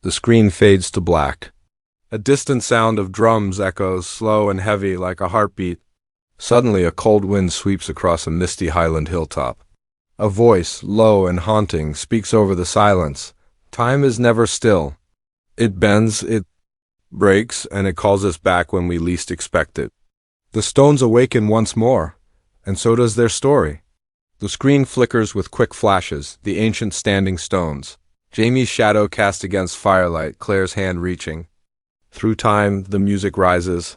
The screen fades to black. A distant sound of drums echoes, slow and heavy like a heartbeat. Suddenly, a cold wind sweeps across a misty Highland hilltop. A voice, low and haunting, speaks over the silence. Time is never still. It bends, it breaks, and it calls us back when we least expect it. The stones awaken once more, and so does their story. The screen flickers with quick flashes, the ancient standing stones. Jamie's shadow cast against firelight, Claire's hand reaching. Through time, the music rises.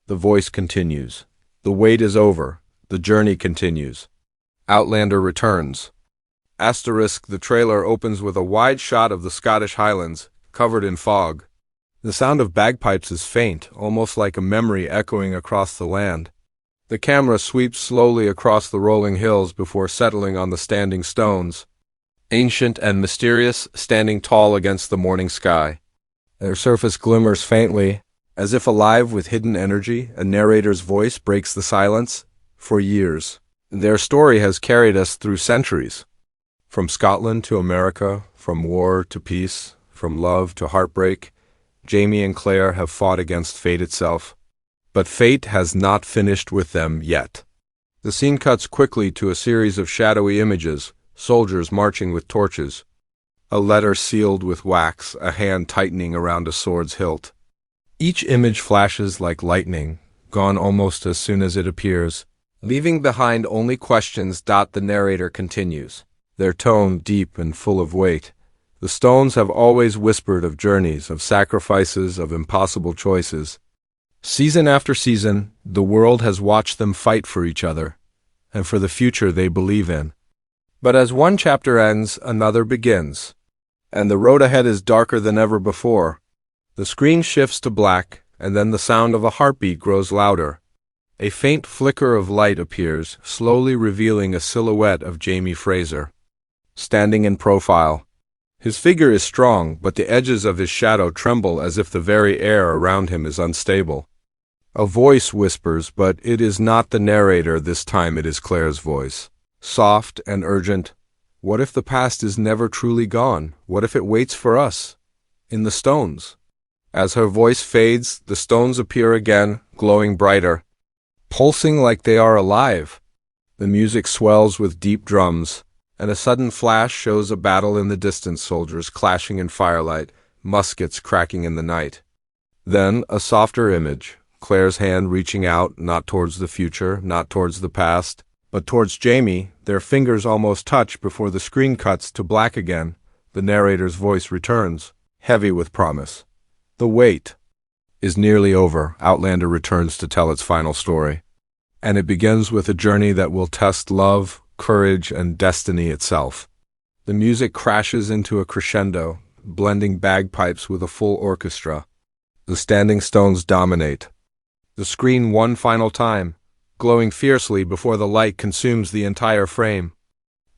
The voice continues. The wait is over. The journey continues. Outlander returns. Asterisk, the trailer opens with a wide shot of the Scottish Highlands, covered in fog. The sound of bagpipes is faint, almost like a memory echoing across the land. The camera sweeps slowly across the rolling hills before settling on the standing stones. Ancient and mysterious, standing tall against the morning sky. Their surface glimmers faintly, as if alive with hidden energy. A narrator's voice breaks the silence. For years, their story has carried us through centuries. From Scotland to America, from war to peace, from love to heartbreak, Jamie and Claire have fought against fate itself. But fate has not finished with them yet. The scene cuts quickly to a series of shadowy images, soldiers marching with torches. A letter sealed with wax, a hand tightening around a sword's hilt. Each image flashes like lightning, gone almost as soon as it appears. Leaving behind only questions. The narrator continues, their tone deep and full of weight. The stones have always whispered of journeys, of sacrifices, of impossible choices. Season after season, the world has watched them fight for each other, and for the future they believe in. But as one chapter ends, another begins, and the road ahead is darker than ever before. The screen shifts to black, and then the sound of a heartbeat grows louder. A faint flicker of light appears, slowly revealing a silhouette of Jamie Fraser, standing in profile. His figure is strong, but the edges of his shadow tremble as if the very air around him is unstable. A voice whispers, but it is not the narrator this time. It is Claire's voice. Soft and urgent. What if the past is never truly gone? What if it waits for us? In the stones. As her voice fades, the stones appear again, glowing brighter, pulsing like they are alive. The music swells with deep drums, and a sudden flash shows a battle in the distance, soldiers clashing in firelight, muskets cracking in the night. Then a softer image, Claire's hand reaching out, not towards the future, not towards the past, but towards Jamie. Their fingers almost touch before the screen cuts to black again. The narrator's voice returns, heavy with promise. The wait is nearly over. Outlander returns to tell its final story. And it begins with a journey that will test love, courage, and destiny itself. The music crashes into a crescendo, blending bagpipes with a full orchestra. The standing stones dominate. The screen one final time, glowing fiercely before the light consumes the entire frame.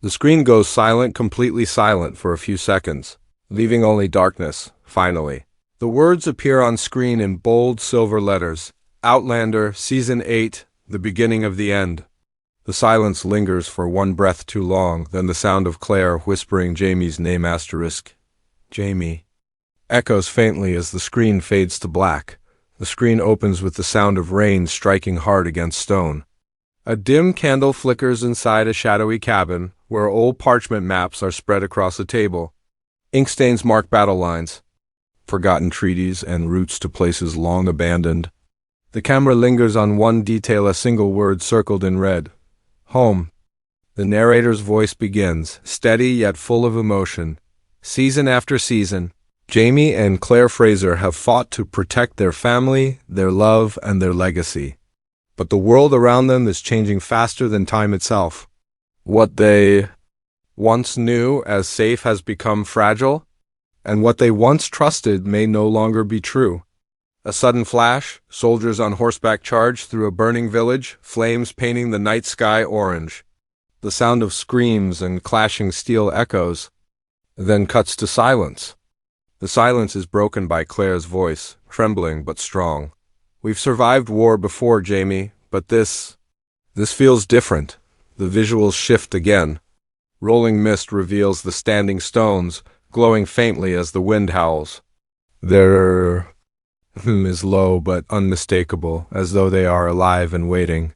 The screen goes silent, completely silent for a few seconds, leaving only darkness, finally. The words appear on screen in bold silver letters. Outlander, Season 8, the beginning of the end. The silence lingers for one breath too long, then the sound of Claire whispering Jamie's name asterisk. Jamie. Echoes faintly as the screen fades to black. The screen opens with the sound of rain striking hard against stone. A dim candle flickers inside a shadowy cabin, where old parchment maps are spread across a table. Ink stains mark battle lines, forgotten treaties and routes to places long abandoned. The camera lingers on one detail, a single word circled in red. Home. The narrator's voice begins, steady yet full of emotion. Season after season, Jamie and Claire Fraser have fought to protect their family, their love, and their legacy. But the world around them is changing faster than time itself. What they once knew as safe has become fragile, and what they once trusted may no longer be true. A sudden flash, soldiers on horseback charge through a burning village, flames painting the night sky orange. The sound of screams and clashing steel echoes, then cuts to silence. The silence is broken by Claire's voice, trembling but strong. We've survived war before, Jamie, but this feels different. The visuals shift again. Rolling mist reveals the standing stones, glowing faintly as the wind howls. Their is low but unmistakable, as though they are alive and waiting.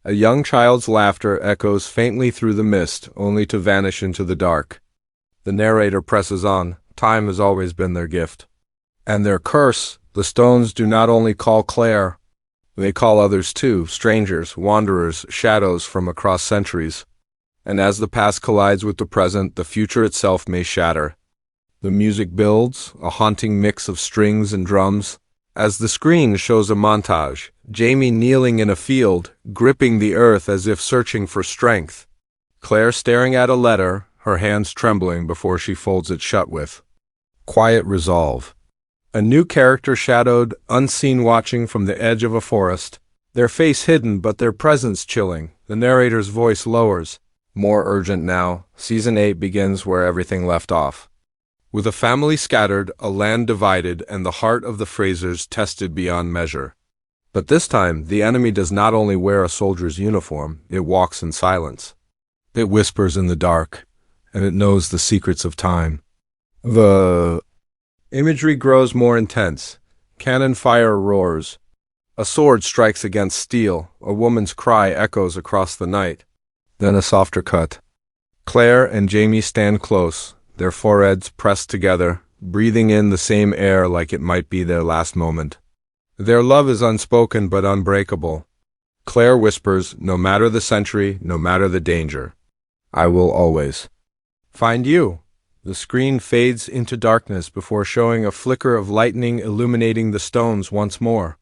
A young child's laughter echoes faintly through the mist, only to vanish into the dark. The narrator presses on. Time has always been their gift. And their curse, the stones do not only call Claire, they call others too, strangers, wanderers, shadows from across centuries. And as the past collides with the present, the future itself may shatter. The music builds, a haunting mix of strings and drums. As the screen shows a montage, Jamie kneeling in a field, gripping the earth as if searching for strength. Claire staring at a letter, her hands trembling before she folds it shut with quiet resolve. A new character shadowed, unseen, watching from the edge of a forest, their face hidden but their presence chilling. The narrator's voice lowers. More urgent now, Season 8 begins where everything left off. With a family scattered, a land divided, and the heart of the Frasers tested beyond measure. But this time, the enemy does not only wear a soldier's uniform, it walks in silence. It whispers in the dark, and it knows the secrets of time. The imagery grows more intense. Cannon fire roars. A sword strikes against steel. A woman's cry echoes across the night. Then a softer cut. Claire and Jamie stand close, their foreheads pressed together, breathing in the same air like it might be their last moment. Their love is unspoken but unbreakable. Claire whispers, no matter the century, no matter the danger, I will always find you. The screen fades into darkness before showing a flicker of lightning illuminating the stones once more.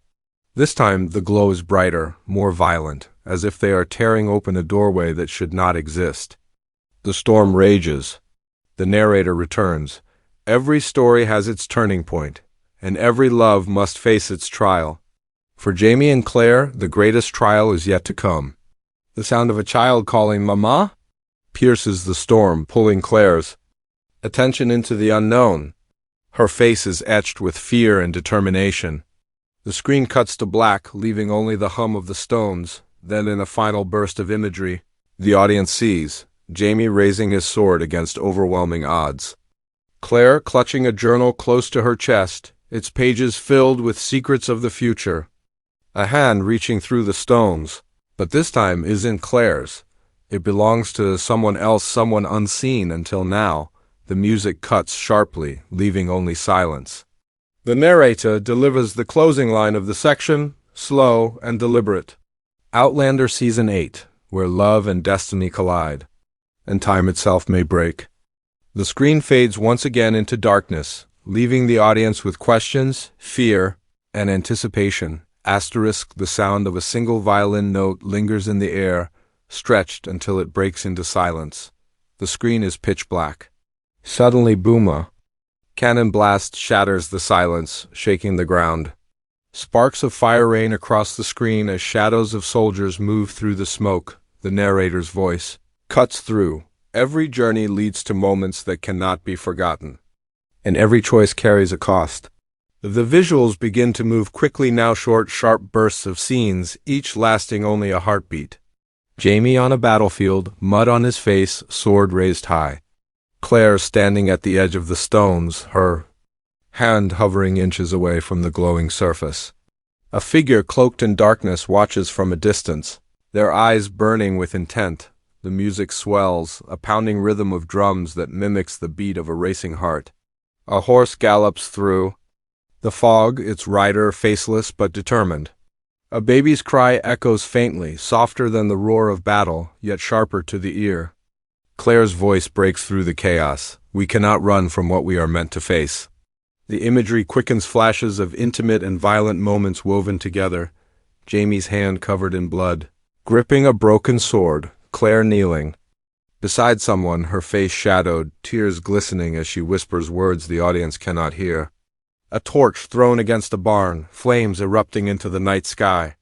This time the glow is brighter, more violent, as if they are tearing open a doorway that should not exist. The storm rages. The narrator returns. Every story has its turning point, and every love must face its trial. For Jamie and Claire, the greatest trial is yet to come. The sound of a child calling Mama pierces the storm, pulling Claire's attention into the unknown. Her face is etched with fear and determination. The screen cuts to black, leaving only the hum of the stones. Then, in a final burst of imagery, the audience sees Jamie raising his sword against overwhelming odds. Claire clutching a journal close to her chest, its pages filled with secrets of the future. A hand reaching through the stones, but this time isn't Claire's. It belongs to someone else, someone unseen until now. The music cuts sharply, leaving only silence. The narrator delivers the closing line of the section, slow and deliberate. Outlander Season 8, where love and destiny collide, and time itself may break. The screen fades once again into darkness, leaving the audience with questions, fear, and anticipation. Asterisk, the sound of a single violin note lingers in the air, stretched until it breaks into silence. The screen is pitch black. Suddenly, boom! Cannon blast shatters the silence, shaking the ground. Sparks of fire rain across the screen as shadows of soldiers move through the smoke. The narrator's voice cuts through. Every journey leads to moments that cannot be forgotten, and every choice carries a cost. The visuals begin to move quickly now, short, sharp bursts of scenes, each lasting only a heartbeat. Jamie on a battlefield, mud on his face, sword raised high. Claire standing at the edge of the stones, her hand hovering inches away from the glowing surface. A figure cloaked in darkness watches from a distance, their eyes burning with intent. The music swells, a pounding rhythm of drums that mimics the beat of a racing heart. A horse gallops through the fog, its rider faceless but determined. A baby's cry echoes faintly, softer than the roar of battle, yet sharper to the ear. Claire's voice breaks through the chaos. We cannot run from what we are meant to face. The imagery quickens, flashes of intimate and violent moments woven together. Jamie's hand covered in blood, gripping a broken sword, Claire kneeling beside someone, her face shadowed, tears glistening as she whispers words the audience cannot hear. A torch thrown against a barn, flames erupting into the night sky.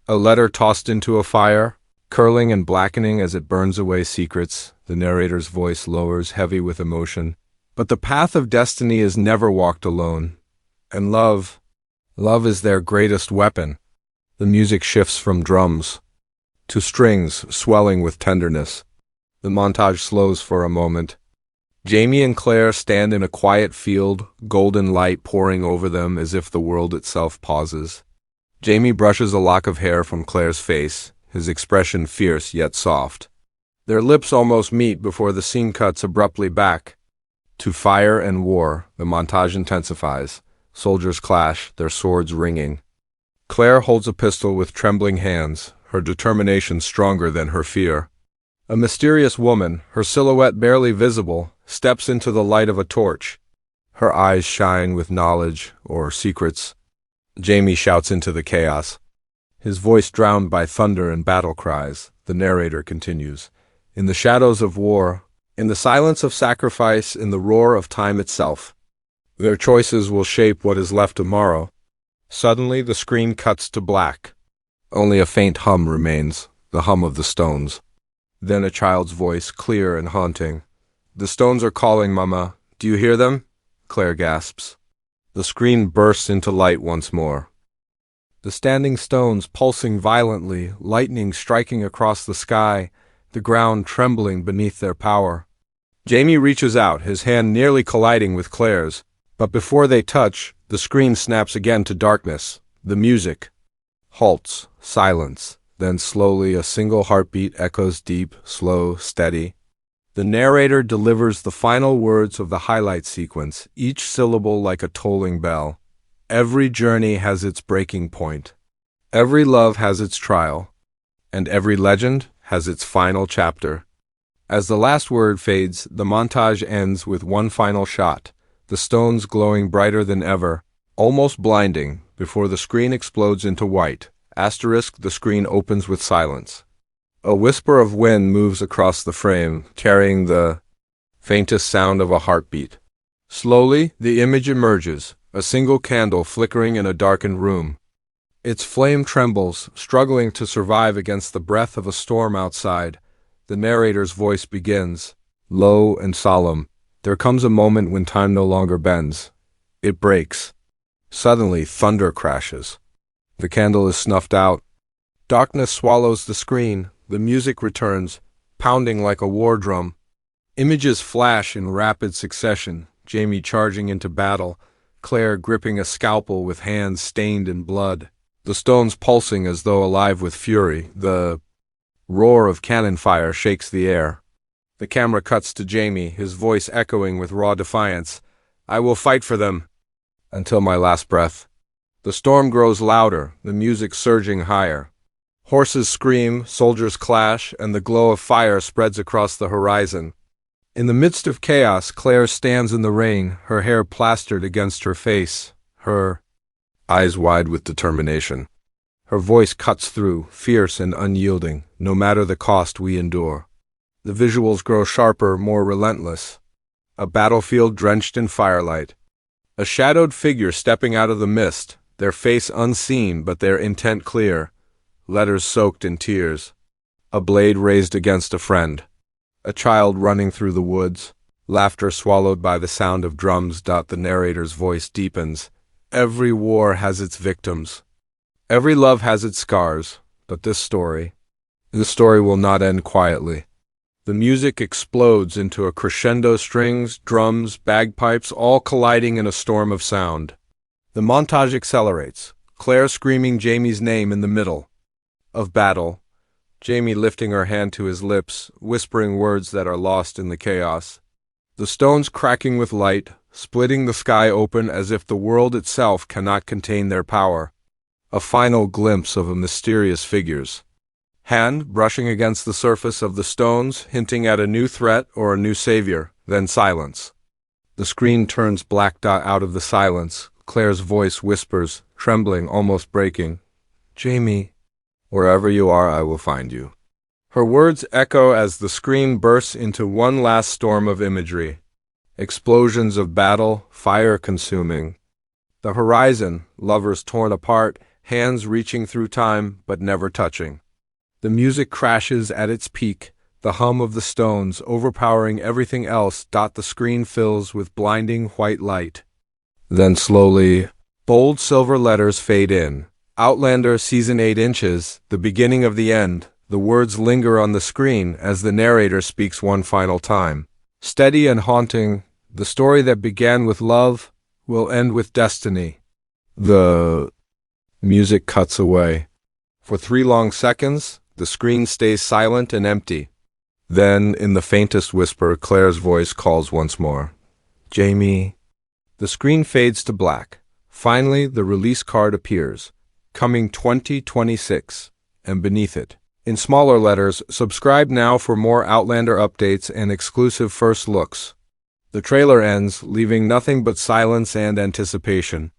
A letter tossed into a fire, curling and blackening as it burns away secrets. The narrator's voice lowers, heavy with emotion. But the path of destiny is never walked alone. And love is their greatest weapon. The music shifts from drums to strings swelling with tenderness. The montage slows for a moment. Jamie and Claire stand in a quiet field, golden light pouring over them as if the world itself pauses. Jamie brushes a lock of hair from Claire's face, his expression fierce yet soft. Their lips almost meet before the scene cuts abruptly back. To fire and war, the montage intensifies. Soldiers clash, their swords ringing. Claire holds a pistol with trembling hands, her determination stronger than her fear. A mysterious woman, her silhouette barely visible, steps into the light of a torch. Her eyes shine with knowledge or secrets. Jamie shouts into the chaos. His voice drowned by thunder and battle cries, the narrator continues. In the shadows of war, in the silence of sacrifice, in the roar of time itself, their choices will shape what is left tomorrow. Suddenly the screen cuts to black. Only a faint hum remains, the hum of the stones. Then a child's voice, clear and haunting. "The stones are calling, Mama. Do you hear them?" Claire gasps. The screen bursts into light once more. The standing stones pulsing violently, lightning striking across the sky, the ground trembling beneath their power. Jamie reaches out, his hand nearly colliding with Claire's, but before they touch, the screen snaps again to darkness. The music halts, silence, then slowly a single heartbeat echoes deep, slow, steady. The narrator delivers the final words of the highlight sequence, each syllable like a tolling bell. Every journey has its breaking point. Every love has its trial. And every legend has its final chapter. As the last word fades, the montage ends with one final shot, the stones glowing brighter than ever, almost blinding, before the screen explodes into white. The screen opens with silence. A whisper of wind moves across the frame, carrying the faintest sound of a heartbeat. Slowly, the image emerges, a single candle flickering in a darkened room. Its flame trembles, struggling to survive against the breath of a storm outside. The narrator's voice begins, low and solemn. There comes a moment when time no longer bends. It breaks. Suddenly, thunder crashes. The candle is snuffed out. Darkness swallows the screen. The music returns, pounding like a war drum. Images flash in rapid succession, Jamie charging into battle, Claire gripping a scalpel with hands stained in blood, the stones pulsing as though alive with fury. The roar of cannon fire shakes the air. The camera cuts to Jamie, his voice echoing with raw defiance. "I will fight for them until my last breath." The storm grows louder, the music surging higher. Horses scream, soldiers clash, and the glow of fire spreads across the horizon. In the midst of chaos, Claire stands in the rain, her hair plastered against her face, her eyes wide with determination. Her voice cuts through, fierce and unyielding, no matter the cost we endure. The visuals grow sharper, more relentless. A battlefield drenched in firelight. A shadowed figure stepping out of the mist, their face unseen but their intent clear. Letters soaked in tears. A blade raised against a friend. A child running through the woods. Laughter swallowed by the sound of drums. The narrator's voice deepens. Every war has its victims. Every love has its scars. But this story will not end quietly. The music explodes into a crescendo, strings, drums, bagpipes, all colliding in a storm of sound. The montage accelerates, Claire screaming Jamie's name in the middle of battle, Jamie lifting her hand to his lips, whispering words that are lost in the chaos. The stones cracking with light, splitting the sky open as if the world itself cannot contain their power. A final glimpse of a mysterious figure's hand brushing against the surface of the stones, hinting at a new threat or a new savior, then silence. The screen turns black. Out of the silence, Claire's voice whispers, trembling, almost breaking, "Jamie, wherever you are, I will find you." Her words echo as the screen bursts into one last storm of imagery. Explosions of battle, fire consuming. The horizon, lovers torn apart, hands reaching through time but never touching. The music crashes at its peak, the hum of the stones overpowering everything else. The screen fills with blinding white light. Then slowly, bold silver letters fade in. Outlander Season 8 inches, the beginning of the end. The words linger on the screen as the narrator speaks one final time. Steady and haunting, the story that began with love will end with destiny. The music cuts away. For 3 long seconds, the screen stays silent and empty. Then, in the faintest whisper, Claire's voice calls once more. Jamie. The screen fades to black. Finally, the release card appears. Coming 2026. And beneath it, in smaller letters, subscribe now for more Outlander updates and exclusive first looks. The trailer ends, leaving nothing but silence and anticipation.